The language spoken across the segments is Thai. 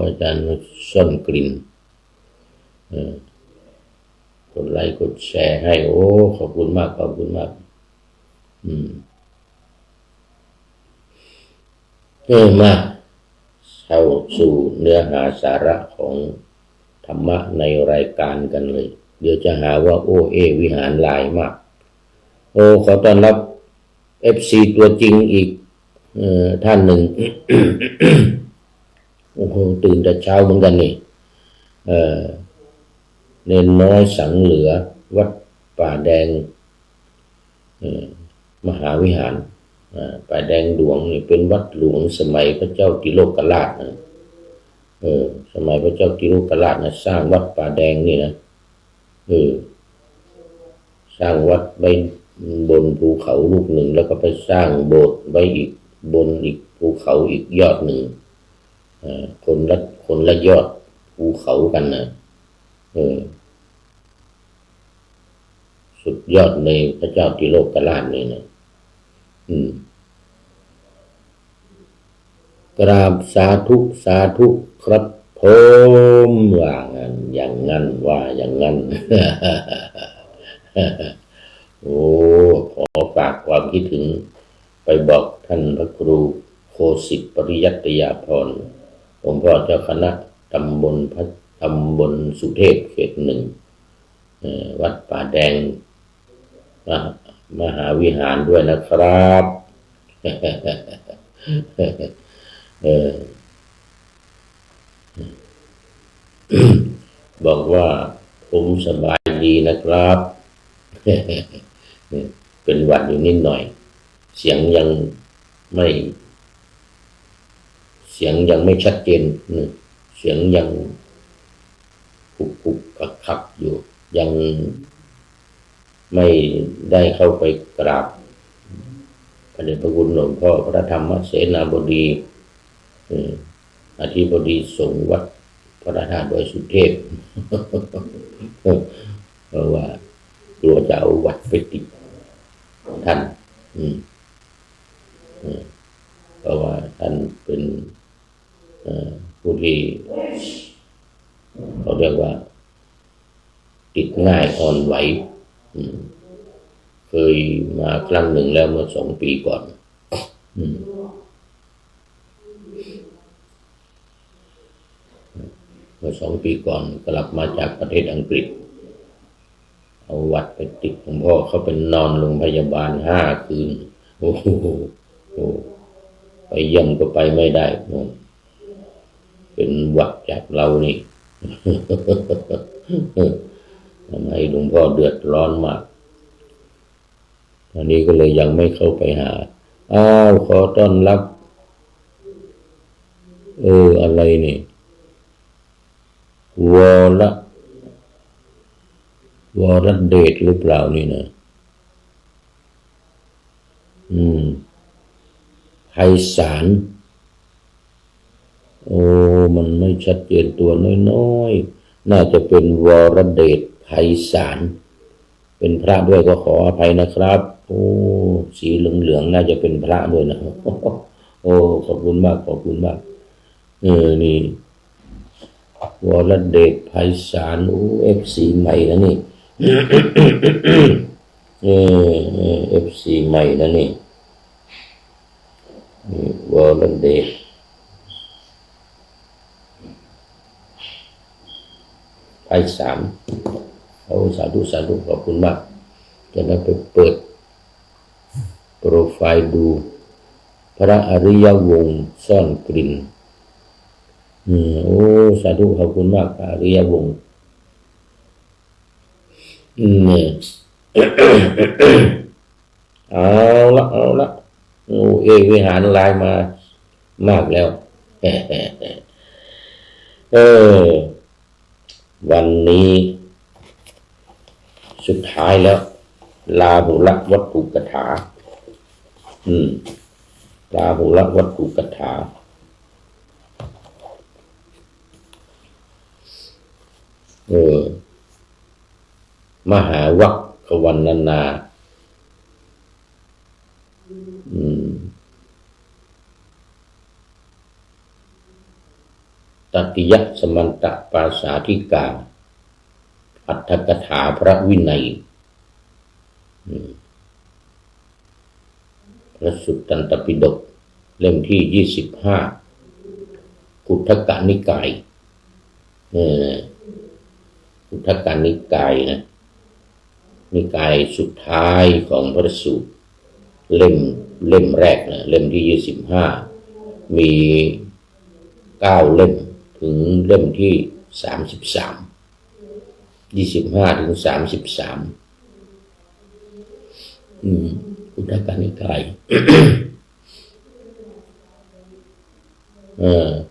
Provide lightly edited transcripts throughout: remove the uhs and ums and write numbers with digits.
อาจารย์ซ่อนกลิ่นกดไลค์กดแชร์ให้โอ้ขอบคุณมากขอบคุณมากมาเข้าสู่เนื้อหาสาระของธรรมะในรายการกันเลยเดี๋ยวจะหาว่าโอวิหารลายมากขอต้อนรับ FC ตัวจริงอีกท่านหนึ่ง โอ้โหตื่นแต่เช้าเหมือนกันนี่เนนน้อยสังเหลือวัดป่าแดงมหาวิหารป่าแดงหลวงนี่เป็นวัดหลวงสมัยพระเจ้าติโลกราชนะสมัยพระเจ้าติโลกราชนะสร้างวัดป่าแดงนี่นะสร้างวัดไว้บนภูเขาลูกหนึ่งแล้วก็ไปสร้างโบสถ์ไว้อีกบนอีกภูเขาอีกยอดหนึ่งคนละยอดภูเขากันนะสุดยอดในพระเจ้าติโลกราชนี่นะกราบสาธุสาธุครับผมว่างั้นอย่างงั้นว่าอย่างงั้น โอ้ขอฝากความคิดถึงไปบอกท่านพระครูโคสิทธิปริยัตยาภรณ์ผมพ่อเจ้าคณะตำบลสุเทพเขตหนึ่งวัดป่าแดงมหาวิหารด้วยนะครับบอกว่าผมสบายดีนะครับเป็นหวัดอยู่นิดหน่อยเสียงยังไม่ชัดเจนเสียงยังคุกคักอยู่ยังไม่ได้เข้าไปกราบพระเดชพระคุณหลวงพ่อพระธรรมเสนาบดีอธิบดีสงฆ์วัดพระธาตุดอยสุเทพเพราะว่ากลัวจะเอาวัดไปติดท่านเพราะว่าท่านเป็นผู้ที่เขาเรียกว่าติดง่ายอ่อนไหวเคยมาครั้งหนึ่งแล้วเมื่อ2 ปีก่อนเมื่อ2 ปีก่อนกลับมาจากประเทศอังกฤษเอาวัดไปติดหลวงพ่อเขาเป็นนอนโรงพยาบาล5 คืนโอ้โหไปเยี่ยมก็ไปไม่ได้เป็นหวัดจากเรานี่ ทำให้หลวงพ่อเดือดร้อนมากตอนนี้ก็เลยยังไม่เข้าไปหาขอต้อนรับอะไรนี่วรเดชหรือเปล่านี่นะไพศาลมันไม่ชัดเจนตัวน้อยๆน่าจะเป็นวรเดชไพศาลเป็นพระด้วยก็ขออภัยนะครับสีเหลืองๆน่าจะเป็นพระด้วยนะขอบคุณมากขอบคุณมากนี่วรเดชไพศาลFC ใหม่นะนี่FC ใหม่นะนี่วรเดชไพศาลสาธุสาธุขอบคุณมากจะได้ไปเปิดโปรไฟล์ดูพระอริยวงศ์ซ่อนกลิ่นสาธุขอบคุณมากอริยวงศ์เอาละวิหารลายมามากแล้ววันนี้สุดท้ายแล้วลาหุละวัตถุกถาลาหุละวัตถุกถามหาวัคควันนา ตติยสมันตปาสาธิกาอัตถกถาพระวินัยพระสุตตันตปิฎกเล่มที่25กุฏทกนิกายกุฏทกนิกายนะนิกายสุดท้ายของพระสูตรเล่มแรกนะเล่มที่25มี9เล่มถึงเล่มที่33 25ถึง33กุฏทกนิกาย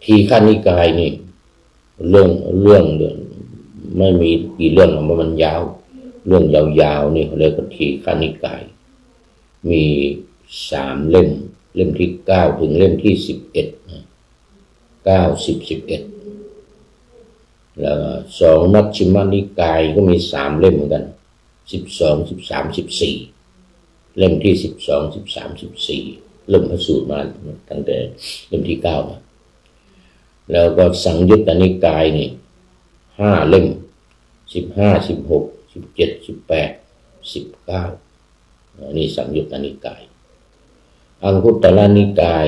ทีฆนิกายนี่เรื่องไม่มีกี่เรื่องเพราะมันยาวเรื่องยาวๆนี่เขาเรียกว่าทีฆนิกายมี3เล่มเล่มที่9ถึงเล่มที่11นะ9 10 11แล้ว2มัชฌิมนิกายก็มี3เล่มเหมือนกัน12 13 14เล่มที่12 13 14เริ่มพระสูตรมาตั้งแต่เล่มที่9นะแล้วก็สังยุตตนิกายนี่5เล่ม15 16 17 18 19นี่สังยุตตนิกายอังคุตรนิกาย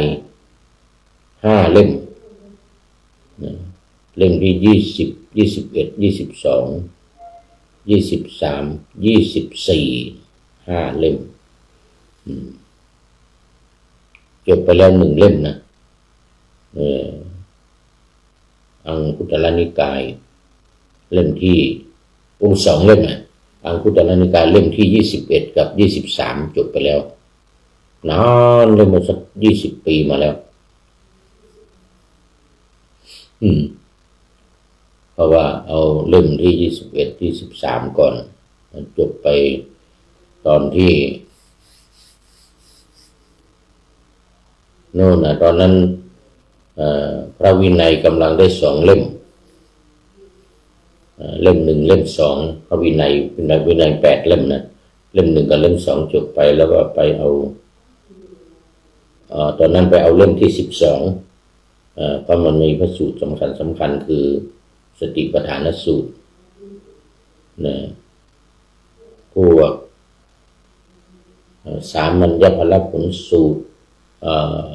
5เล่มเล่มที่20 21 22 23 24 5เล่มจบไปแล้ว1เล่มนะอังคุตรนิกายเล่มที่2เล่มนะอังคุตรนิกายเล่มที่21กับ23จบไปแล้วนานเลยมาสัก20ปีมาแล้วเพราะว่าเอาเล่มที่21 23ก่อนจบไปตอนที่โน่นนะตอนนั้นพระวินัยกำลังได้2เล่มเล่ม1เล่ม2พระวินัย8เล่มนะเล่ม1กับเล่ม2จบไปแล้วก็ไปเอาตอนนั้นไปเอาเล่มที่12เพราะมันมีพระสูตรสำคัญคือสติปัฏฐานสูตรนะพวกสามัญญพลผลสูตร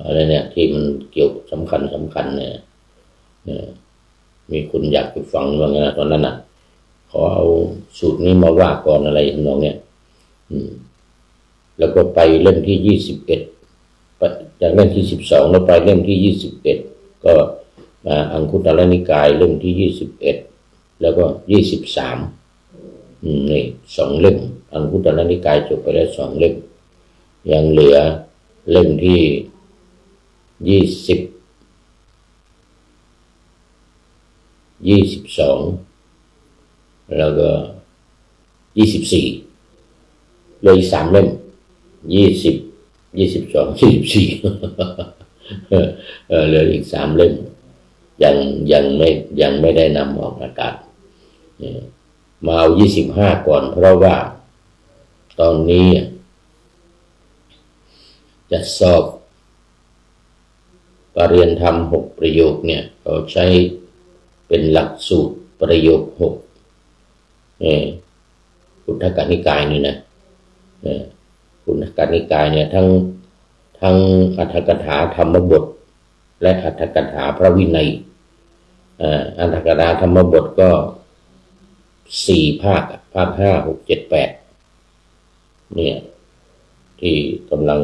อะไรเนี่ยที่มันเกี่ยวสำคัญเนี่ยมีคนอยากไปฟังว่าไงนะตอนนั้นน่ะขอเอาสูตรนี้มาว่าก่อนอะไรทำนองเนี้ยแล้วก็ไปเล่มที่21จากเล่มที่12แล้วไปเล่มที่21ก็อังคุตรนิกายเล่มที่21แล้วก็23นี่2เล่มอังคุตรนิกายจบไปแล้ว2เล่มยังเหลือเล่มที่22แล้วก็24เลย3เล่ม20 22 24เหลืออีก3เล่มยังไม่ได้นำออกอากาศมาเอา25ก่อนเพราะว่าตอนนี้จะสอบปรริญญาธรรม6ประโยคเนี่ยเขาใช้เป็นหลักสูตรประโยค6กุฏทกนิกายนี่นะกุฏทกนิกายเนี่ยทั้งอัตถกถาธรรมบทและอัตถกถาพระวินัยอัตถกถาธรรมบทก็4ภาค5 6 7 8เนี่ยที่กำลัง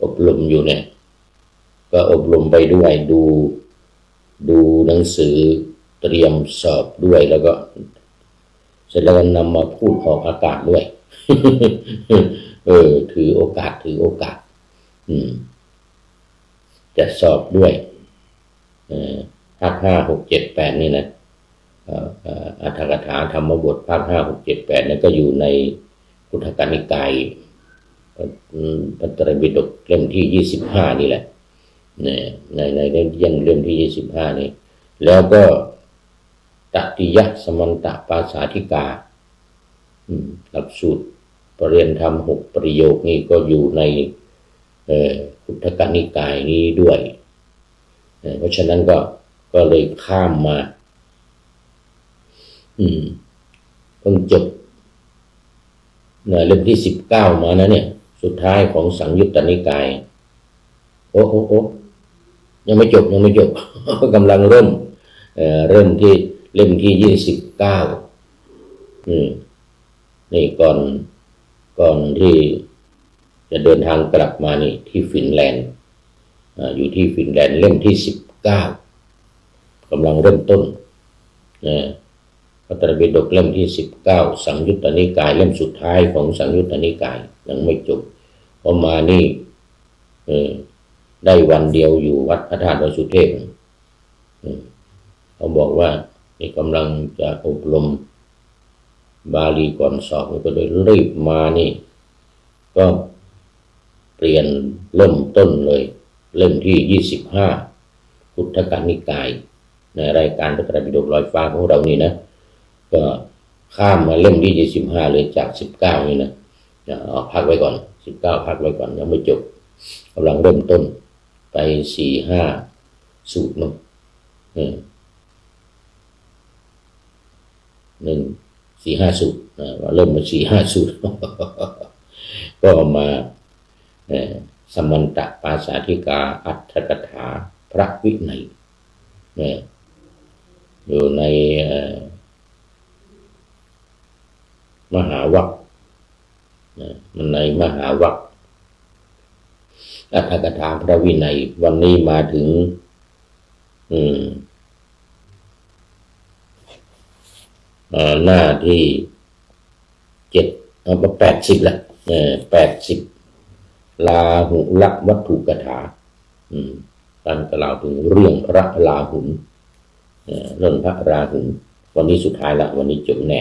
อบรมอยู่เนี่ยก็อบรมไปด้วยดูหนังสือเตรียมสอบด้วยแล้วก็เสร็จแล้วนำมาพูดออกอากาศด้วย ถือโอกาสจะสอบด้วยภาค5 6 7 8นี่นะอัตถกถาธรรมบทภาค5 6 7 8นั่นก็อยู่ในกุฏทกนิกายพระไตรปิฎกเล่มที่25นี่แหละในเล่มที่25นี่แล้วก็ตติยสมันตปาสาธิกาหลักสูตรปรริยญาธรรม6ประโยคนี้ก็อยู่ในกุฏทกนิกายนี้ด้วย เพราะฉะนั้นก็เลยข้ามมาเพิ่งจบเล่มที่19มานะเนี่ยสุดท้ายของสังยุตตนิกายโอ้ยังไม่จบ กำลังเริ่มที่เล่มที่29นี่ก่อนที่จะเดินทางกลับมานี่ที่ฟินแลนด์อยู่ที่ฟินแลนด์เล่มที่19กำลังเริ่มต้นพระไตรปิฎกเล่มที่19สังยุตตนิกายเล่มสุดท้ายของสังยุตตนิกายยังไม่จบพอมานี่ได้วันเดียวอยู่วัดพระธาตุวสุเทพเขาบอกว่านี่กำลังจะอบรมบาลีก่อนสอบก็เลยรีบมานี่ก็เปลี่ยนเริ่มต้นเลยเล่มที่25พุทธกนิกายในรายการพระไตรปิฎกลอยฟ้าของเรานี่นะก็ข้ามมาเล่มที่25เลยจาก19นี่นะพักไว้ก่อน19พักไว้ก่อนยังไม่จบกำลังเริ่มต้นไป4-5สูตรมั้ง4-5สูตรเริ่มมา4-5สูตรก็มาสมันตปาสาธิกาอัตถกถาพระวินัยอยู่ในมหาวรรคมันในมหาวรรคอัตถกถาพระวินัยวันนี้มาถึงหน้าที่80ละ80ลาหุละวัตถุกถาท่านกล่าวถึงเรื่องพระราหุลเรื่องพระราหุลวันนี้สุดท้ายละวันนี้จบแน่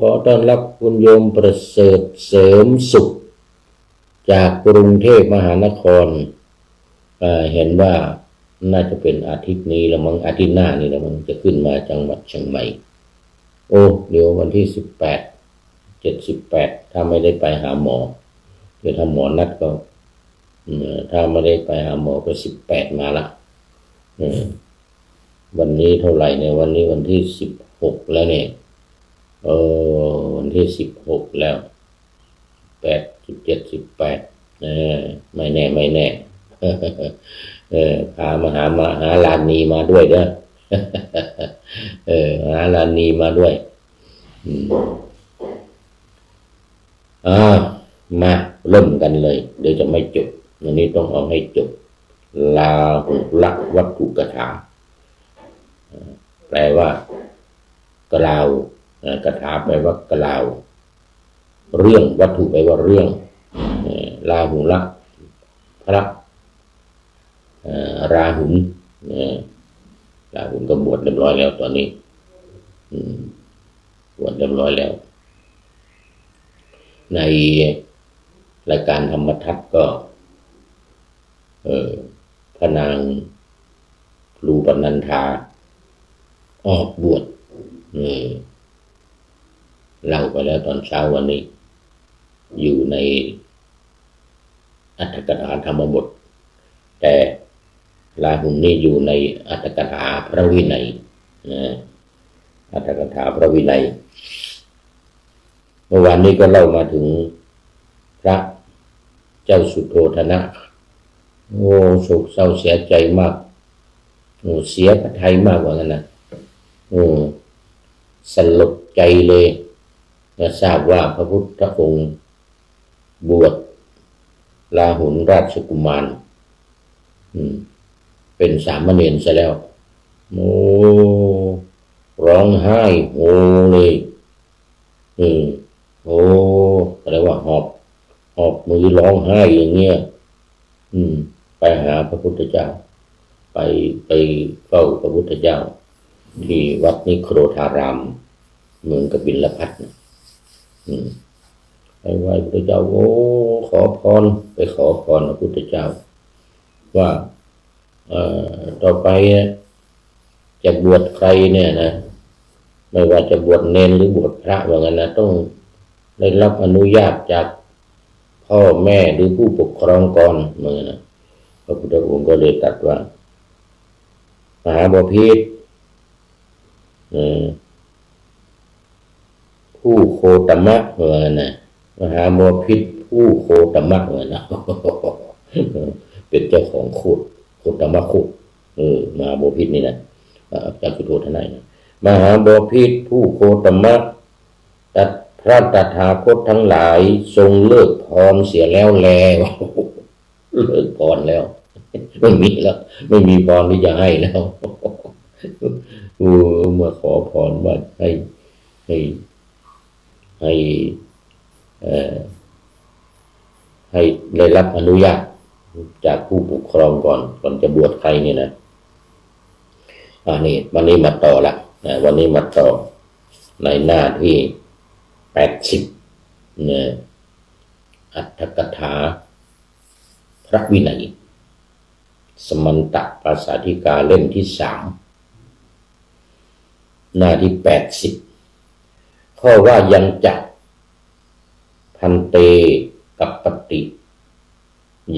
ขอต้อนรับคุณโยมประเสริฐเสริมสุขจากกรุงเทพมหานครเห็นว่าน่าจะเป็นอาทิตย์นี้แล้วมั้งอาทิตย์หน้านี่แล้วมันจะขึ้นมาจังหวัดเชียงใหม่เดี๋ยววันที่18ถ้าไม่ได้ไปหาหมอเดี๋ยวถ้าหมอนัดก็ถ้าไม่ได้ไปหาหมอก็18มาละวันนี้เท่าไหร่เนี่ยวันนี้วันที่16แล้วเนี่ยวันที่16แล้ว8 17 18ไม่แน่พามาหาลานีมาด้วยเด้อหาลานีมาด้วยมาเริ่มกันเลยเดี๋ยวจะไม่จบวันนี้ต้องเอาให้จบลาหุละวัตถุกถาแปลว่ากล่าวกถาแปลว่ากล่าวเรื่องวัตถุแปลว่าเรื่องลาหุละพระราหุลราหุลก็บวชเรียบร้อยแล้วตอนนี้บวชเรียบร้อยแล้วในรายการธรรมทัศน์ก็พระนางครูปนันธาออกบวชเล่าไปแล้วตอนเช้าวันนี้อยู่ในอัตถกถาธรรมบทแต่ราหุลนี่อยู่ในอัตถกถาพระวินัยอัตถกถาพระวินัยเมื่อวานนี้ก็เล่ามาถึงพระเจ้าสุโธทนะโศกเศร้าเสียใจมากเสียพระทัยมากกว่านั้นนะสลดใจเลยทราบว่าพระพุทธองค์บวชราหุลราชกุมารเป็นสามเณรซะแล้วร้องไห้โฮเลยอะไรว่าหอบมือร้องไห้อย่างเงี้ยไปหาพระพุทธเจ้าไปเฝ้าพระพุทธเจ้าที่วัดนิโครธารามเมืองกบิลพัสดุไปไหว้พระพุทธเจ้าขอพรไปขอพรพระพุทธเจ้าว่าต่อไปจะบวชใครเนี่ยนะไม่ว่าจะบวชเนรหรือบวชพระว่างั้นนะต้องได้รับอนุญาตจากพ่อแม่หรือผู้ปกครองก่อนเหมือนนะ ระพุทธองค์ก็เลยตรัสว่ามหาบพิตรผู้โคตมะนะมหาบพิตรผู้โคตมะนะเป็นเจ้าของโคตมะโคมหาบพิตรนี่นะจากสุโธทนายนะมหาบพิตรผู้โคตมะพระตถาคตทั้งหลายทรงเลิกพรเสียแล้วแลเลิกพรแล้วไม่มีแล้วไม่มีพรที่จะให้แล้วเมื่อขอพรว่าให้ได้รับอนุญาตจากผู้ปกครองก่อนจะบวชใครเนี่ยนะนี่วันนี้มาต่อละวันนี้มาต่อในหน้าที่80เนี่ยอัตถกถาพระวินัยสมันตปาสาธิกาเล่มที่3หน้าที่80ข้อว่ายังจักพันเตกับปฏิ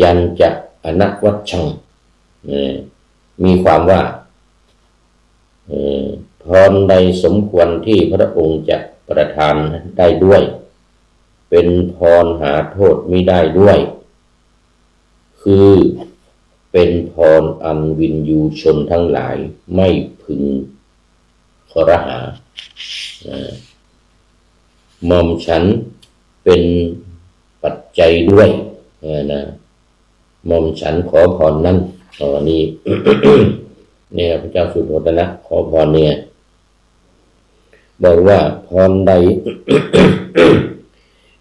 ยันจักอนักวัชชังมีความว่าพรใดสมควรที่พระองค์จะประทานได้ด้วยเป็นพรหาโทษไม่ได้ด้วยคือเป็นพรอันวินยูชนทั้งหลายไม่พึงครหาหม่อมฉันเป็นปัจจัยด้วยนะหม่อมฉันขอพรนั้นนี่ เนี่ยพระเจ้าสุโธทนะขอพรเนี่ยบอกว่าพรใด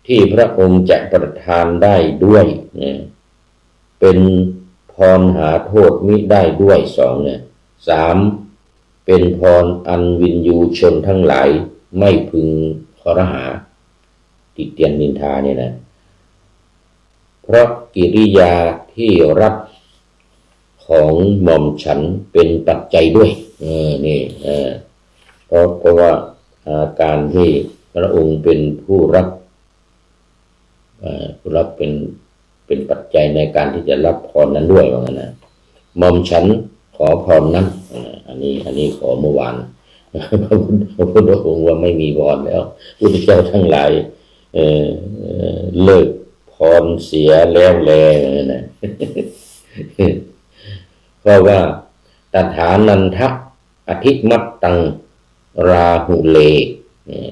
ที่พระองค์จะประทานได้ด้วยเป็นพรหาโทษมิได้ด้วย3เป็นพรอันวินยูชนทั้งหลายไม่พึงครหาติเตียนนินทาเนี่ยนะเพราะกิริยาที่รับของหม่อมฉันเป็นปัจจัยด้วยนี่เพราะว่าการที่พระองค์เป็นผู้รับเป็นปัจจัยในการที่จะรับพรนั้นด้วยว่างั้นนะหม่อมฉันขอพรนั้นอันนี้ขอเมื่อวานพระพุทธองค์ว่าไม่มีพรแล้วพุทธเจ้าทั้งหลายเลิกพรเสียแล้วแลนะเพราะว่าตถานันทะอธิมัตตังราหุเล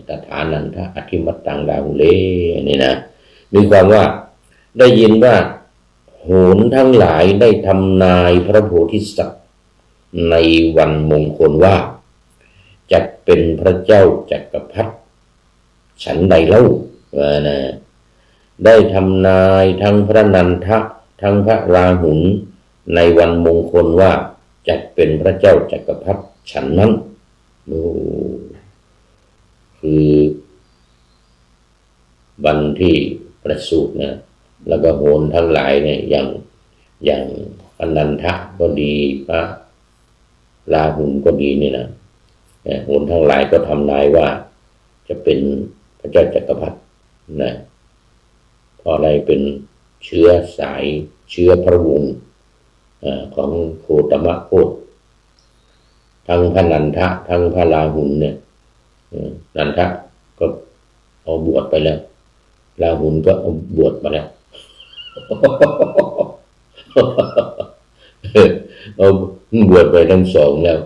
ตถานันทะอธิมัตตังราหุเลนี่นะมีความว่าได้ยินว่าโหรทั้งหลายได้ทำนายพระโพธิสัตว์ในวันมงคลว่าจะเป็นพระเจ้าจักรพรรดิฉันใดเล่านะได้ทำนายทั้งพระนันทะทั้งพระราหุลในวันมงคลว่าจะเป็นพระเจ้าจักรพรรดิฉันนั้นคือวันที่ประสูตินะแล้วก็โหรทั้งหลายเนี่ยอย่างพระนันทะก็ดีพระราหุลก็ดีนี่นะโหรทั้งหลายก็ทำนายว่าจะเป็นพระเจ้าจักรพรรดินะเพราะอะไรเป็นเชื้อสายเชื้อพระวงศ์ของโคตมะโคตทั้งพระนันทะทั้งพระราหุลเนี่ยนันทะก็เอาบวชไปแล้วราหุลก็เอาบวชมาแล้วเอาบวชไปทั้งสองแล้ว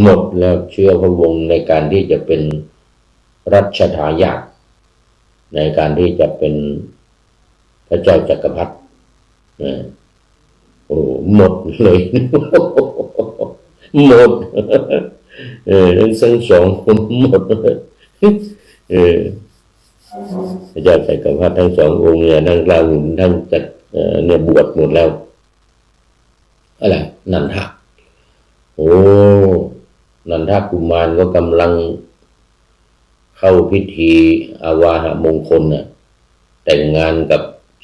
หมดแล้วเชื้อพระวงศ์ในการที่จะเป็นรัชทายาทในการที่จะเป็นพระเจ้าจักรพรรดิหมดเลยหมดทั้งสองคนหมดเลยพระเจ้าจักรพรรดิทั้งสององค์เนี่ยทั้งราหุลทั้งจักรเนี่ยบวชหมดแล้วอะไรนันทะนันทกุมารก็กำลังเข้าพิธีอาวาหมงคลน่ะแต่งงานกับ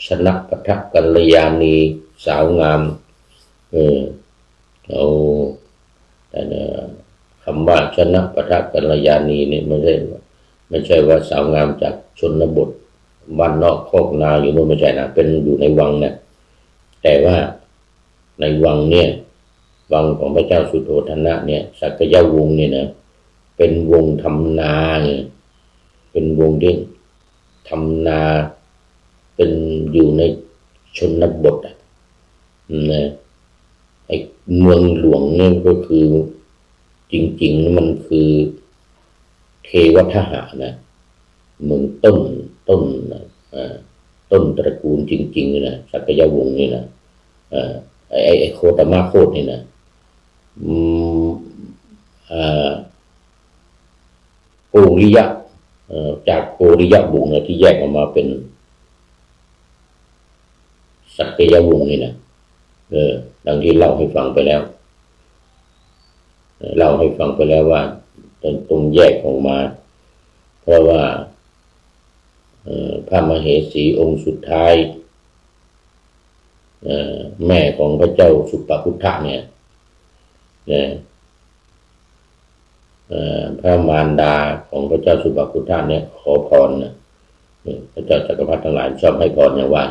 ชนะปทกัลยาณีสาวงามแต่คำว่าชนะปทกัลยาณีนี่ไม่ใช่ว่าสาวงามจากชนบทบ้านนอกโคกนาอยู่โน่นไม่ใช่นะเป็นอยู่ในวังเนี่ยแต่ว่า ในวังเนี่ยวังของพระเจ้าสุโธทนะเนี่ยสักยวงศ์เนี่ยนะเป็นวงทำนาเนี่ยเป็นวงที่ทำนาเป็นอยู่ในชนบทนะไอ้เมืองหลวงเนี่ยก็คือจริงๆมันคือเทวทหะนะเมืองต้นต้นตระกูลจริงๆนะสักยวงศ์นี่นะไอ้โคตมะโคตนี่นะโกริยะจากโกริยะวงศ์ที่แยกออกมาเป็นสักยวงศ์นี่นะดังที่เล่าให้ฟังไปแล้วว่าตรงแยกออกมาเพราะว่าพระมเหสีองค์สุดท้ายแม่ของพระเจ้าสุปพุทธะเนี่ยพระมารดาของพระเจ้าสุปพุทธะเนี่ยขอพรนะพระเจ้าจักรพรรดิทั้งหลายชอบให้พรอย่างว่า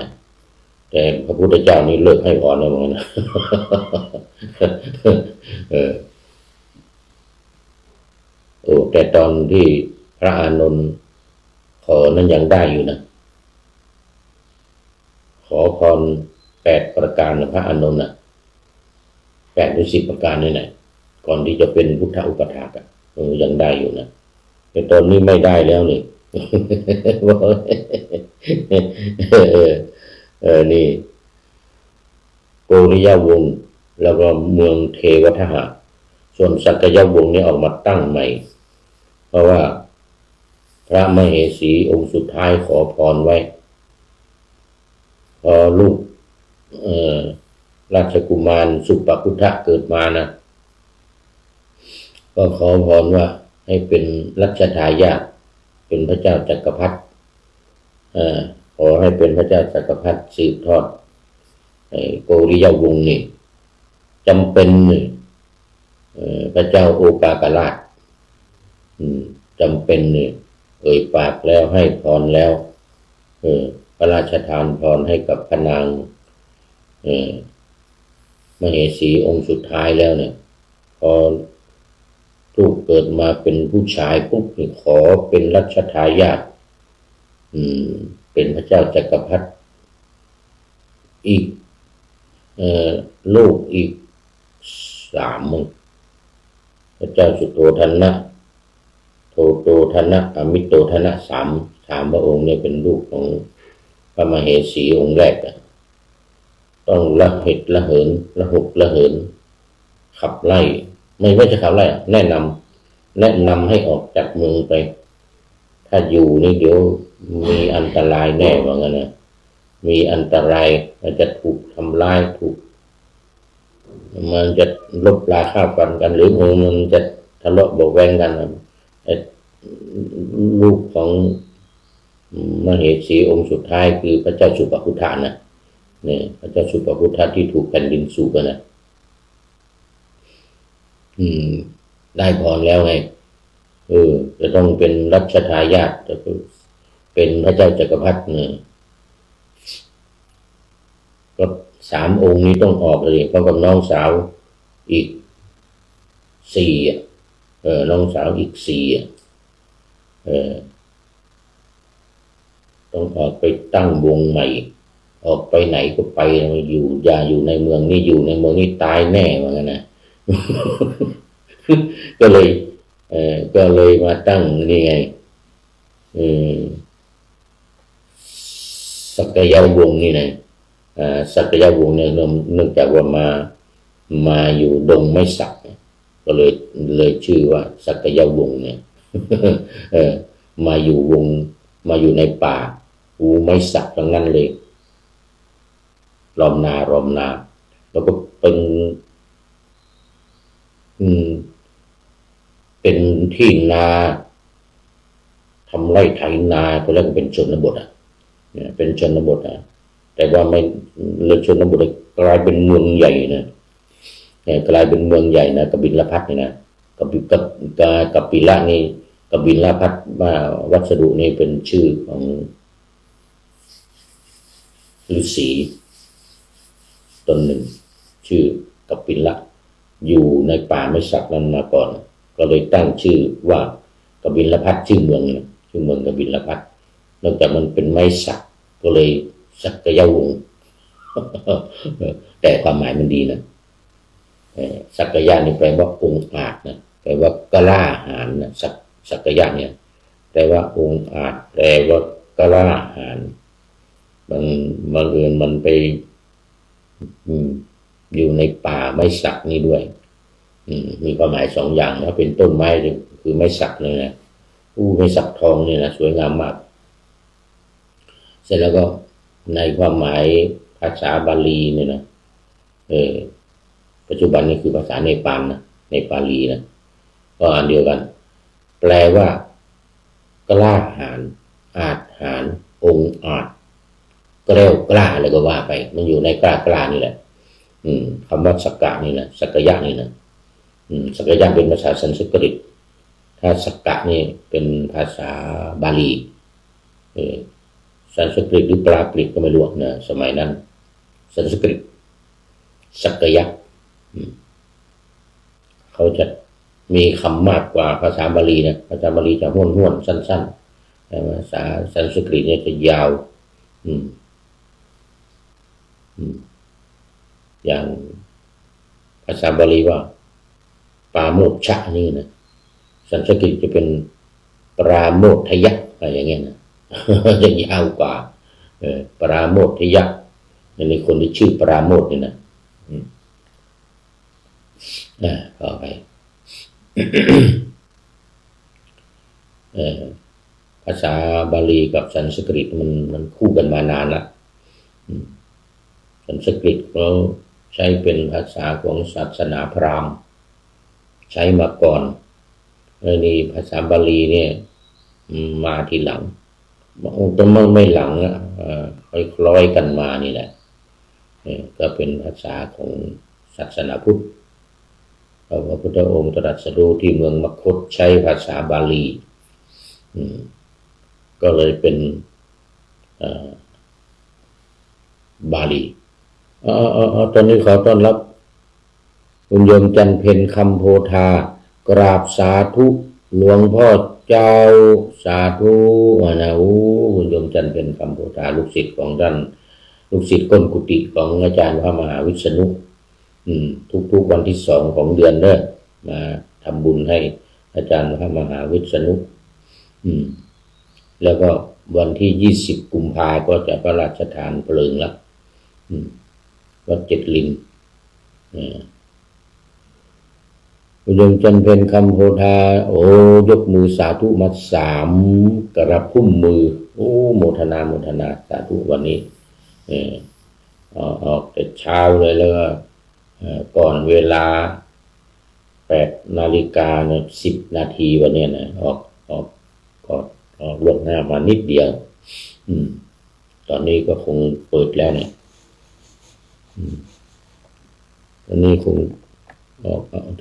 แต่พระพุทธเจ้านี่เลิกให้พรแล้วมั้งนะแต่ตอนที่พระอานนท์ขอนั้นยังได้อยู่นะขอพร8 ประการพระอานนท์8 หรือ 10 ประการนี่แหละก่อนที่จะเป็นพุทธอุปถากยังได้อยู่นะแต่ตอนนี้ไม่ได้แล้วนี่ นี่โกริยวงศ์แล้วก็เมืองเทวทหะส่วนสักยวงศ์นี่ออกมาตั้งใหม่เพราะว่าพระมเหสีองค์สุดท้ายขอพรไว้พอลูกราชกุมารสุปพุทธะเกิดมานะก็ขอพรว่าให้เป็นรัชทายาทเป็นพระเจ้าจักรพรรดิขอให้เป็นพระเจ้าจักรพรรดิสืบทอดโกริยวงศ์นี่จำเป็นพระเจ้าโอกากราชจำเป็นเอ่ยปากแล้วให้พรแล้วพระราชทานพรให้กับพระนางมเหสีองค์สุดท้ายแล้วเนี่ยพอลูกเกิดมาเป็นผู้ชายปุ๊บขอเป็นรัชทายาทเป็นพระเจ้าจักรพรรดิอีกลูกอีก3มั้งพระเจ้าสุโธทนะโทโตทนะอมิโตทนะ3 พระองค์เนี่ยเป็นลูกของพระมเหสีองค์แรกต้องละเหตุละเหินละหกละเหินขับไล่ไม่ใช่ขับไล่แนะนำให้ออกจากเมืองไปถ้าอยู่นี่เดี๋ยวมีอันตรายแน่ว่างั้นนะมีอันตรายมันจะถูกทำร้ายมันจะลบราฆ่าฟันกันหรือมันจะทะเลาะเบาะแว้งกันลูกของมเหสีองค์สุดท้ายคือพระเจ้าสุปพุทธะนะเนี่ยพระเจ้าสุปพุทธะที่ถูกแผ่นดินสูบนะได้พรแล้วไงจะต้องเป็นรัชทายาทจะเป็นพระเจ้าจักรพรรดิเนี่ยก็3 องค์นี้ต้องออกเลยเพราะกับน้องสาวอีก4น้องสาวอีก4ต้องออกไปตั้งวงใหม่ออกไปไหนก็ไปอย่าอยู่ในเมืองนี่อยู่ในเมืองนี่ตายแน่ว่างั้นนะ ก็เลยมาตั้งนี่ไงสักยวงศ์นี่นะสักยวงศ์เนี่ยเนื่องจากว่ามาอยู่ดงไม้สักก็เลยชื่อว่าสักยวงศ์เนี่ย มาอยู่ในป่าไม้สักทั้งนั้นเลยรอมนาแล้วก็เป็นที่นาทำไร่ไถนาก็แล้วก็เป็นชนบทเป็นชนบทแต่ว่าไม่เลยชนบทกลายเป็นเมืองใหญ่นะกลายเป็นเมืองใหญ่นะกบิลพัสเนี่ยนะกบิละนี่กบิลพัสว่าวัสดุนี่เป็นชื่อของฤาษีตนหนึ่ง ชื่อกัปปิละอยู่ในป่าไม้สักนั้นมาก่อนก็เลยตั้งชื่อว่ากบิลพัสชื่อเมืองกบิลพัสนอกจากมันเป็นไม้สักก็เลยสักยวงศ์ แต่ความหมายมันดีนะสักยะนี่แปลว่าองค์อาจนะแปลว่ากล้าหาญนะสักยะเนี่ยแปลว่าองค์อาจแปลว่ากล้าหาญมันเอิญมันไปอยู่ในป่าไม้สักนี่ด้วยมีความหมายสองอย่างถ้าเป็นต้นไม้คือไม้สักเลยนะไม้สักทองเนี่ยนะสวยงามมากเสร็จแล้วก็ในความหมายภาษาบาลีเนี่ยนะปัจจุบันนี้คือภาษาเนปาลนะในปาลีนะก็อันเดียวกันแปลว่ากล้าหาญอาจหาญองค์อาจก็เรียกกล้าอะไรก็ว่าไปมันอยู่ในกล้านี่แหละคำว่าสักกะนี่นะสักยะนี่นะสักยะเป็นภาษาสันสกฤตถ้าสักกะนี่เป็นภาษาบาลีสันสกฤตหรือปราปริตก็ไม่รู้นะสมัยนั้นสันสกฤตสักยะเขาจะมีคำมากกว่าภาษาบาลีนะภาษาบาลีจะห้วนๆสั้นๆแต่ภาษาสันสกฤตเนี่ยจะยาวอย่างภาษาบาลีว่าปาโมทชะนี่นะสันสกฤตจะเป็นปราโมทยะอะไรอย่างเงี้ยนะจะยาวกว่าปราโมทยะในคนที่ชื่อปราโมทนี่นะต่อไป ภาษาบาลีกับสันสกฤตมันคู่กันมานานละสันสกฤตเขาใช้เป็นภาษาของศาสนาพราหมณ์ใช้มาก่อนนี่ภาษาบาลีเนี่ยมาทีหลังแต่ไม่หลังคล้อยๆกันมานี่แหละก็เป็นภาษาของศาสนาพุทธพระพุทธองค์ตรัสรู้ที่เมืองมคธใช้ภาษาบาลีก็เลยเป็นบาลีตอนนี้ขอต้อนรับคุณโยมจันเพ็ญคำโพธากราบสาธุหลวงพ่อเจ้าสาธุนะคุณโยมจันเพ็ญคำโพธาลูกศิษย์ของท่านลูกศิษย์ก้นกุฏิของอาจารย์พระมหาวิษณุทุกวันที่2ของเดือนเนี่ยมาทำบุญให้อาจารย์พระมหาวิษณุแล้วก็วันที่20 กุมภาก็จะพระราชทานเพลิงละวัดเจ็ดลินคุณโยมจันเพ็ญคำโพธายกมือสาธุมา3กระพุ่มมือโมทนาสาธุวันนี้ออกแต่เช้าเลยแล้วก็ก่อนเวลา8 นาฬิกาเนี่ย10 นาทีวันนี้นะออกล่วงหน้ามานิดเดียวตอนนี้ก็คงเปิดแล้วเนี่ยตอนนี้คง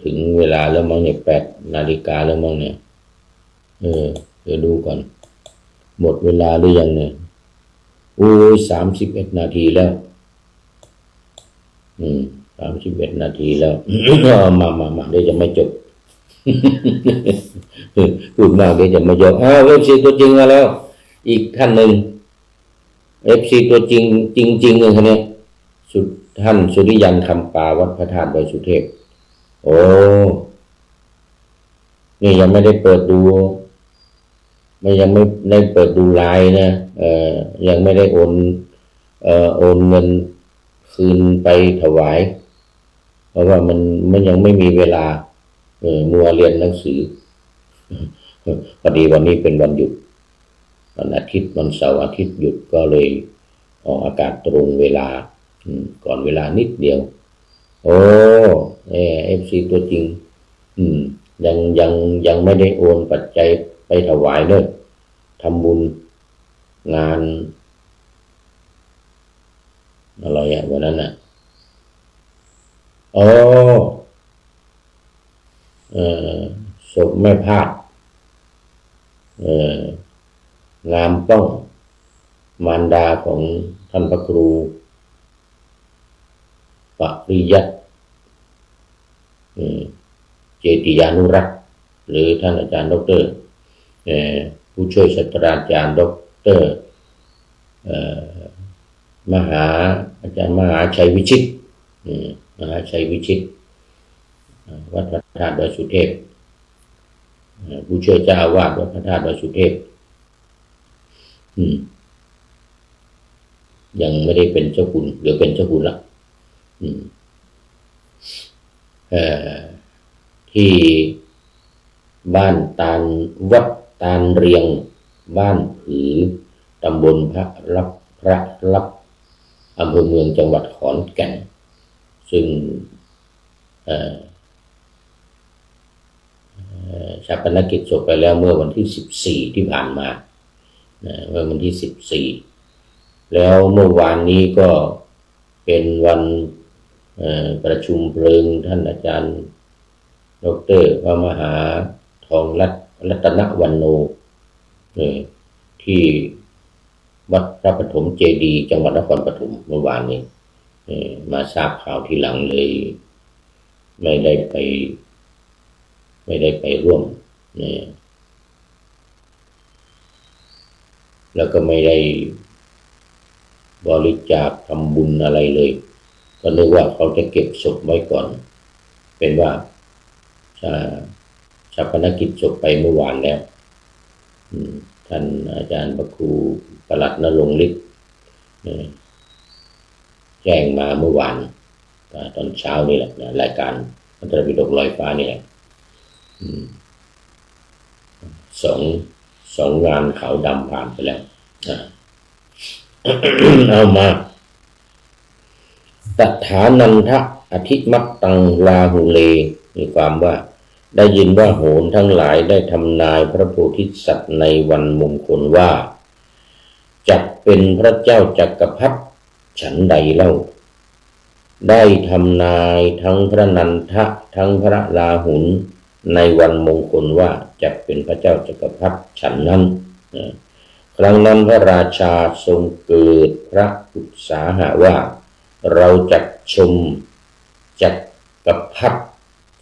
ถึงเวลาแล้วมั้งเนี่ย8 นาฬิกาแล้วมั้งเนี่ยเดี๋ยวดูก่อนหมดเวลาหรือยังเนี่ย31 นาทีแล้ว31 นาทีแล้ว มาเดี๋ยวจะไม่จบ พูดมากเดี๋ยวจะไม่จบFC ตัวจริงมาแล้วอีกท่านหนึ่ง FC ตัวจริงเลยคนนี้ท่านสุริยันคำปาวัดพระธาตุดอยสุเทพนี่ยังไม่ได้เปิดดูยังไม่ได้เปิดดูไลน์นะยังไม่ได้โอนเงินคืนไปถวายเพราะว่ามันยังไม่มีเวลามัวเรียนหนังสือพอดีวันนี้เป็นวันหยุดวันอาทิตย์วันเสาร์อาทิตย์หยุดก็เลยออกอากาศตรงเวลาก่อนเวลานิดเดียวFC ตัวจริงยังไม่ได้โอนปัจจัยไปถวายเลยทำบุญงานอะไรวันนั้นศพแม่พาดงามต้องมารดาของท่านพระครูปริยัติ เจติยานุรักษ์หรือท่านอาจารย์ดรผู้ช่วยศาสตราจารย์ดรมหาอาจารย์มหาชัยวิชิตมหาชัยวิชิตวัดพระธาตุดอยสุเทพผู้ช่วยเจ้าอาวาสวัดพระธาตุดอยสุเทพยังไม่ได้เป็นเจ้าคุณหรือเป็นเจ้าคุณละที่บ้านตาลวัดตาลเรียงบ้านผือตำบลพระลับอำเภอเมืองจังหวัดขอนแก่นซึ่งชาปนกิจศพไปแล้วเมื่อวันที่14ที่ผ่านมาเมื่อวันที่14แล้วเมื่อวานนี้ก็เป็นวันประชุมเพลิงท่านอาจารย์ดร.พระมหาทองรัตนวรรณโนที่วัดพระปฐมเจดีย์จังหวัดนครปฐมเมื่อวานนี้มาทราบข่าวทีหลังเลยไม่ได้ไปร่วมแล้วก็ไม่ได้บริจาคทำบุญอะไรเลยก็นึกว่าเขาจะเก็บศพไว้ก่อนเป็นว่าชาปนกิจศพไปเมื่อวานแล้วท่านอาจารย์พระครูประหลัดณรงค์ฤทธิ์แจ้งมาเมื่อวานตอนเช้านี่แหละรายการพระไตรปิฎกลอยฟ้านี่แหละสองงานขาวดำผ่านไปแล้วเอามาตถานันทะอธิมัตตังลาหุเลมีความว่าได้ยินว่าโหรทั้งหลายได้ทำนายพระโพธิสัตว์ในวันมงคลว่าจักเป็นพระเจ้าจักรพรรดิฉันใดเล่าได้ทำนายทั้งพระนันทะทั้งพระราหุลในวันมงคลว่าจักเป็นพระเจ้าจักรพรรดิฉันนั้นครั้งนั้นพระราชาทรงเกิดพระอุตสาหะว่าเราจักชมจักรพรรดิ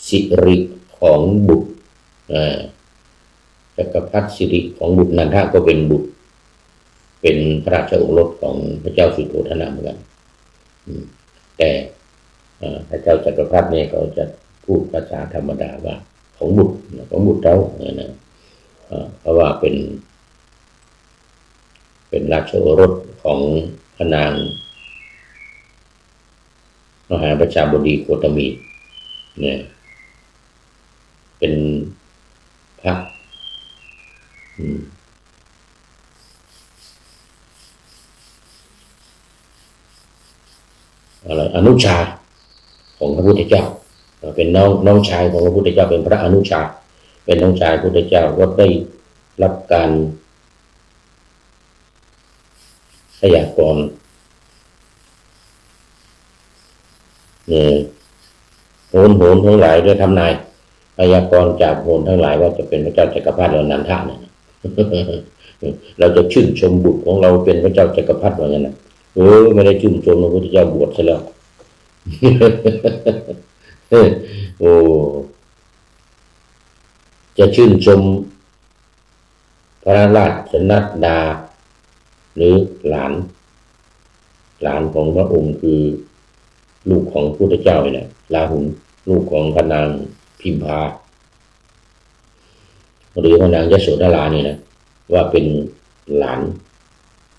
สิริของบุตรจักรพรรดิสิริของบุตรนันทะก็เป็นบุตรเป็นพระราชโอรสของพระเจ้าสุโธทนะเหมือนกันแต่พระเจ้าจักรพรรดิเนี่ยเขาจะพูดภาษาธรรมดาว่าของบุตรเรานะเพราะว่าเป็นราชโอรสของพระนางมหาประชาบดีโคตมีเนี่ยเป็นพระอะไรอนุชาของพระพุทธเจ้าเป็นน้องชายของพระพุทธเจ้าเป็นพระอนุชาเป็นน้องชายพระพุทธเจ้าก็ได้รับการพยากรณ์โหรทั้งหลายได้ทำนายพยากรณ์จากโหรทั้งหลายว่าจะเป็นพระเจ้าจักรพรรดินันทะเนี่ยเราจะชื่นชมบุตรของเราเป็นพระเจ้าจักรพรรดิว่างั้นนะไม่ได้ชื่นชมพระพุทธเจ้าบวชซะแล้วโอ้จะชื่นชมพระราชนัดดาหรือหลานของพระองค์คือลูกของพระพุทธเจ้าเนี่ยราหุลลูกของพระนางพิมพาหรือพระนางยโสธรานี่นะว่าเป็นหลาน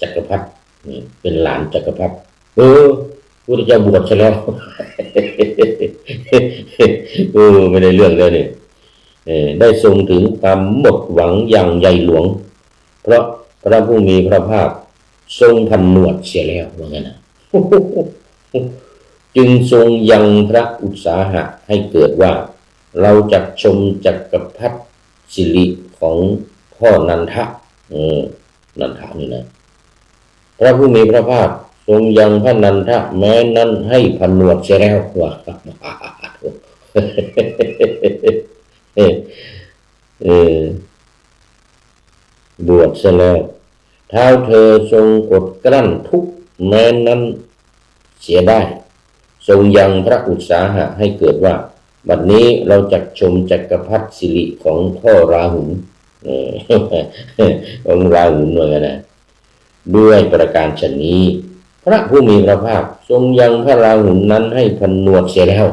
จักรพรรดิเป็นหลานจักรพรรดิพระพุทธเจ้าบวชซะแล้วไม่ได้เรื่องเลยเนี่ยได้ทรงถึงความหมดหวังอย่างใหญ่หลวงเพราะพระผู้มีพระภาคทรงผนวดเสียแล้วว่างั้นนะจึงทรงยังพระอุตสาหะให้เกิดว่าเราจักชมจักรพรรดิสิริของพ่อนันทะนันทะนี่นะพระผู้มีพระภาคทรงยังพระนันทะแม้นั้นให้ผนวดเสียแล้วว่าบวชเสียแล้วเท้าเธอทรงกดกลั้นทุกแม้นั้นเสียได้ทรงยังพระอุตสาหะให้เกิดว่า บัดนี้เราจักชมจักรพรรดิสิริของพ่อราหุลของราหุลด้วยนะด้วยประการฉนี้พระผู้มีพระภาคทรงยังพระราหุลนั้นให้ผนวดเสียแล้ว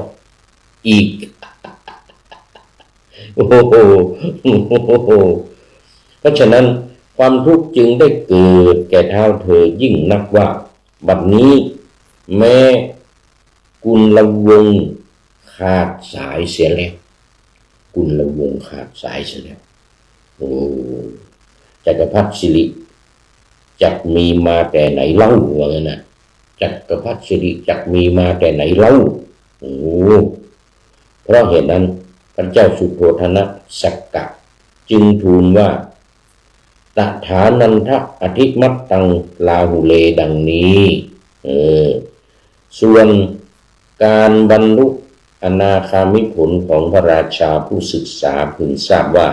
อีกโอ้โหเพราะฉะนั้นความทุกข์จึงได้เกิดแก่เท้าเธอยิ่งนักว่าบัดนี้แม้กุลวงศ์ขาดสายเสียแล้วกุลวงศ์ขาดสายเสียแล้วโอ้จักรพรรดิสิริจักมีมาแต่ไหนเล่าว่างั้นนะจักรพรรดิสิริจักมีมาแต่ไหนเล่าโอ้เพราะเหตุนั้นพระเจ้าสุโธทนะสักกะจึงทูลว่าตถานันทะอธิมัตตังลาหุเลดังนี้ส่วนการบรรลุอนาคามิผลของพระราชาผู้ศึกษาพึงทราบว่า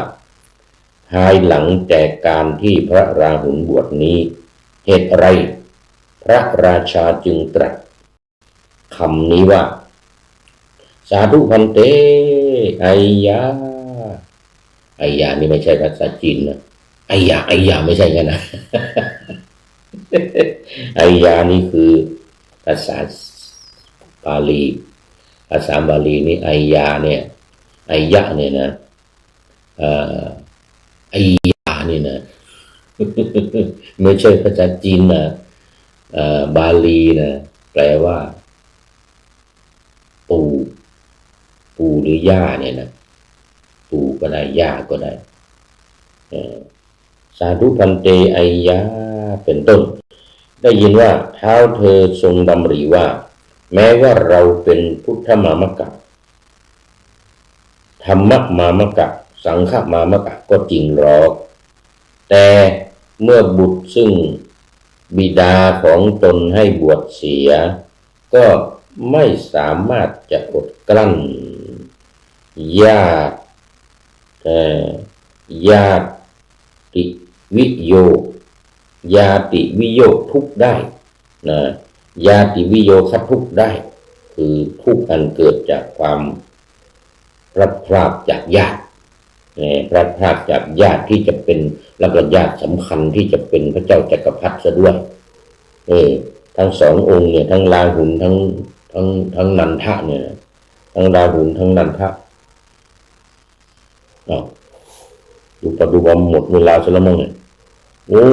ภายหลังแต่การที่พระราหุลบวชนี้เหตุไรพระราชาจึงตรัสคำนี้ว่าสาธุพันเตไอยาไอยานี่ไม่ใช่ภาษาจีนนะไอยาไม่ใช่กันนะ ไอยานี่คือภาษาบาลีภาษาบาลีนี่ไอยาเนี่ยไอยะเนี่ยนะไอยานี่นะ ไม่ใช่ภาษาจีนนะบาลีนะแปลว่าปูหรือย่าเนี่ยนะปูก็ได้ย่าก็ได้สาธุพันเตไอยาเป็นต้นได้ยินว่าเท้าเธอทรงดำริว่าแม้ว่าเราเป็นพุทธมามกะธรรมมามกะสังฆมามกะก็จริงหรอกแต่เมื่อบุตรซึ่งบิดาของตนให้บวชเสียก็ไม่สามารถจะอดกลั้นญาติวิโยทุกข์ได้นะญาติวิโยคทุกข์ได้คือทุกข์อันเกิดจากความพลัดพรากจากญาติพลัดพรากจากญาติที่จะเป็นแล้วก็ญาติสำคัญที่จะเป็นพระเจ้าจักรพรรดิซะด้วยทั้งสององค์เนี่ยทั้งราหุลทั้งนันทะเนี่ยทั้งราหุลทั้งนันทะดูปัจจุบันหมดเวลาซะแล้วมั้งเนี่ยโอ้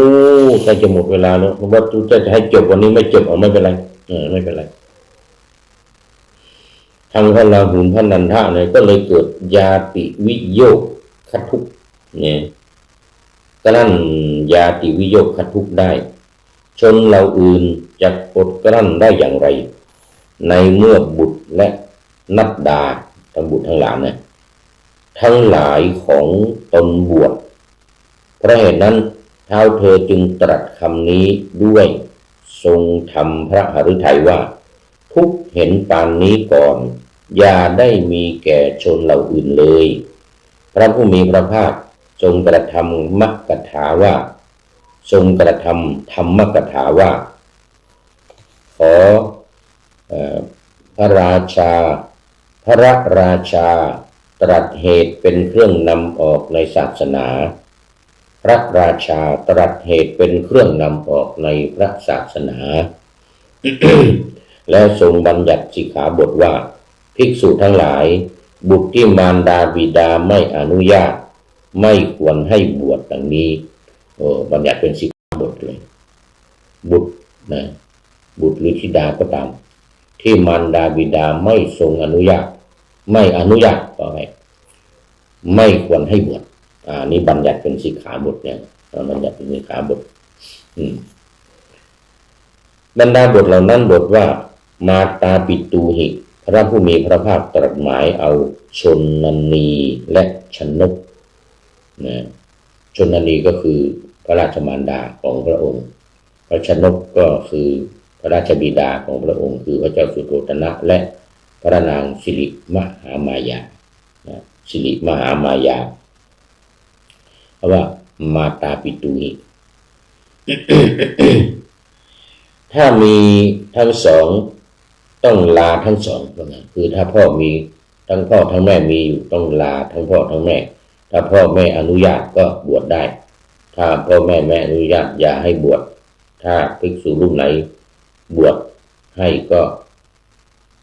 ใกล้จะหมดเวลาแล้วว่าจะให้จบวันนี้ไม่จบไม่เป็นไรไม่เป็นไรทางพระราหุลพระนันทะเนี่ยก็เลยเกิดญาติวิโยคทุกข์เนี่ยกลั้นญาติวิโยคทุกข์ได้ชนเราอื่นจะอดกลั้นได้อย่างไรในเมื่อบุตรและนัดดาทั้งบุตรทั้งหลานเนี่ยทั้งหลายของตนบวชเพราะเหตุนั้นเท้าเธอจึงตรัสคำนี้ด้วยทรงทำพระหฤทัยว่าทุกเห็นปานนี้ก่อนอย่าได้มีแก่ชนเหล่าอื่นเลยพระผู้มีพระภาคทรงกระทำมัคคถาว่าทรงกระทำธรรมกถาว่าขอพระราชาตรัสเหตุเป็นเครื่องนำออกในศาสนาพระราชาตรัสเหตุเป็นเครื่องนำออกในพระศาสนา แล้วทรงบัญญัติสิกขาบทว่าภิกษุทั้งหลายบุตรที่มารดาบิดาไม่อนุญาตไม่ควรให้บวชดังนี้บัญญัติเป็นสิกขาบทเลยบุตรนะบุตรหรือธิดาก็ตามที่มารดาบิดาไม่ทรงอนุญาตต่อไปไม่ควรให้บวชนี่บัญญัติเป็นสิกขาบทเนี่ยบัญญัติเป็นสิกขาบทบรรดาบทเหล่านั้นบทว่ามาตาปิตูหิพระผู้มีพระภาคตรัสหมายเอาชนนีและชนกนะชนนีก็คือพระราชมารดาของพระองค์พระชนกก็คือพระราชบิดาของพระองค์คือพระเจ้าสุโธทนะและพระนางสิริมหามายาสิริมหามายาเพราะว่ามาตาปิตูหิ ถ้ามีทั้งสองต้องลาทั้งสองคือถ้าพ่อมี ทั้งพ่อทั้งแม่มีอยู่ต้องลาทั้งพ่อทั้งแม่ถ้าพ่อแม่อนุญาตก็บวชได้ถ้าพ่อแม่ไม่อนุญาตอย่าให้บวชถ้าภิกษุรูปไหนบวชให้ก็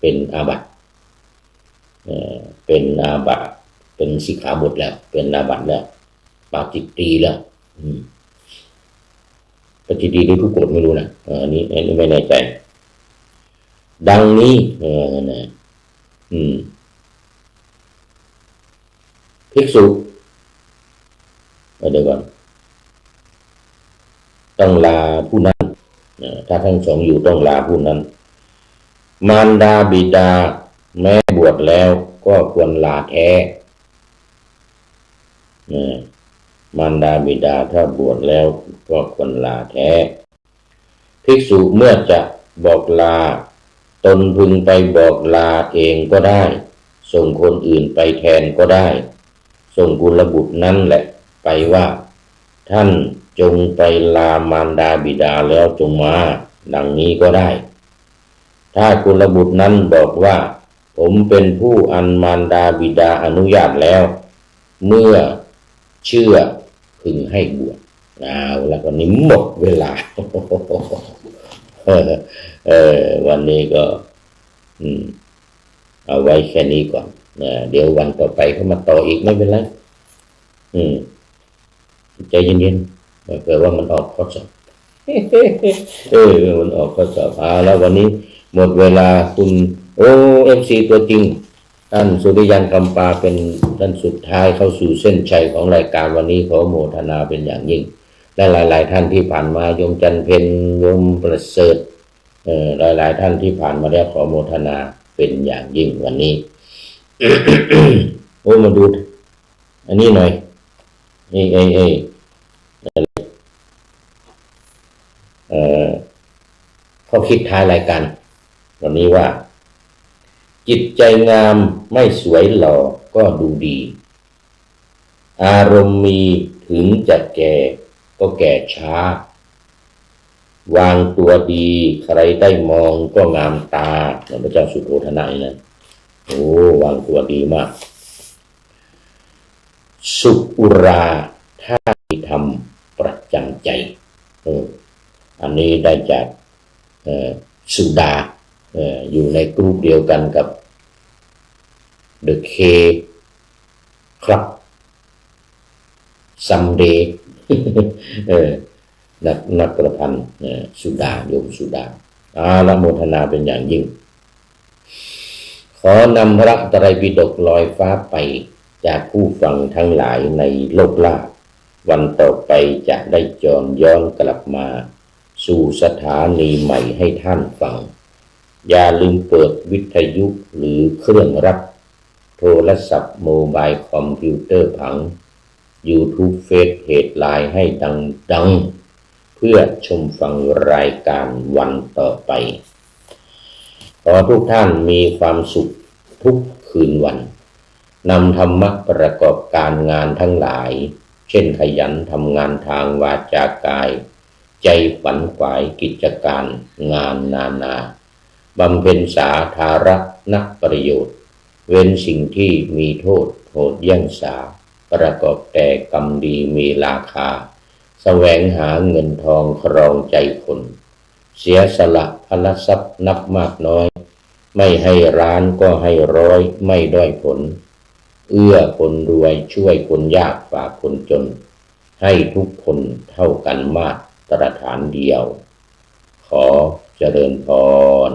เป็นอาบัติเป็นอาบัติเป็นสิกขาบทแล้วเป็นอาบัติแล้วปาจิตตีแล้วปาจิตตีหรือทุกกฎไม่รู้นะอันนี้ไม่แน่ใจดังนี้นะภิกษุเดี๋ยวก่อนต้องลาผู้นั้นถ้าทั้งสองอยู่ต้องลาผู้นั้นมารดาบิดาแม้บวชแล้วก็ควรลาแท้มารดาบิดาถ้าบวชแล้วก็ควรลาแท้ภิกษุเมื่อจะบอกลาตนพึงไปบอกลาเองก็ได้ส่งคนอื่นไปแทนก็ได้ส่งกุลบุตรนั้นแหละไปว่าท่านจงไปลามารดาบิดาแล้วจงมาดังนี้ก็ได้ถ้ากุลบุตรนั้นบอกว่าผมเป็นผู้อันมารดาบิดาอนุญาตแล้วเมื่อเชื่อพึงให้บวชแล้ววันนี้หมดเวลาวันนี้ก็เอาไว้แค่นี้ก่อนเดี๋ยววันต่อไปเขามาต่ออีกไม่เป็นไรใจเย็นๆเกิดว่ามันออกข้อสอบมันออกข้อสอบแล้ววันนี้หมดเวลาคุณFC ตัวจริงท่านสุริยันคำปาเป็นท่านสุดท้ายเข้าสู่เส้นชัยของรายการวันนี้ขอโมทนาเป็นอย่างยิ่งและหลายๆท่านที่ผ่านมาโยมจันเพ็ญโยมประเสริฐหลายๆท่านที่ผ่านมาแล้วขอโมทนาเป็นอย่างยิ่งวันนี้ มาดูอันนี้หน่อยเขาคิดท้ายรายการวันนี้ว่าจิตใจงามไม่สวยหล่อก็ดูดีอารมณ์มีถึงจะแก่ก็แก่ช้าวางตัวดีใครได้มองก็งามตาพระเจ้าสุโธทนะนะวางตัวดีมากสุอุราถ้ามีธรรมประจำใจอันนี้ได้จากสุดาอยู่ในกลุ่มเดียวกันกับ The K ครับ Someday นักประพันธ์สุดาโยมสุดาละโมทนาเป็นอย่างยิ่งขอนำพระไตรปิฎกลอยฟ้าไปจากผู้ฟังทั้งหลายในโลกล่าวันต่อไปจะได้จรย้อนกลับมาสู่สถานีใหม่ให้ท่านฟังอย่าลืมเปิดวิทยุหรือเครื่องรับโทรศัพท์โมบายคอมพิวเตอร์ผัง YouTube เฟซเพจไลน์ให้ดังเพื่อชมฟังรายการวันต่อไปขอทุกท่านมีความสุขทุกคืนวันนำธรรมะประกอบการงานทั้งหลายเช่นขยันทำงานทางวาจากายใจฝันขวายกิจการงานนาบำเพ็ญสาธารณประโยชน์เว้นสิ่งที่มีโทษแย่งสาประกอบแต่กรรมดีมีราคาแสวงหาเงินทองครองใจคนเสียสละพละทรัพย์นับมากน้อยไม่ให้ร้านก็ให้ร้อยไม่ด้อยผลเอื้อคนรวยช่วยคนยากฝากคนจนให้ทุกคนเท่ากันมาตรฐานเดียวขอเจริญพร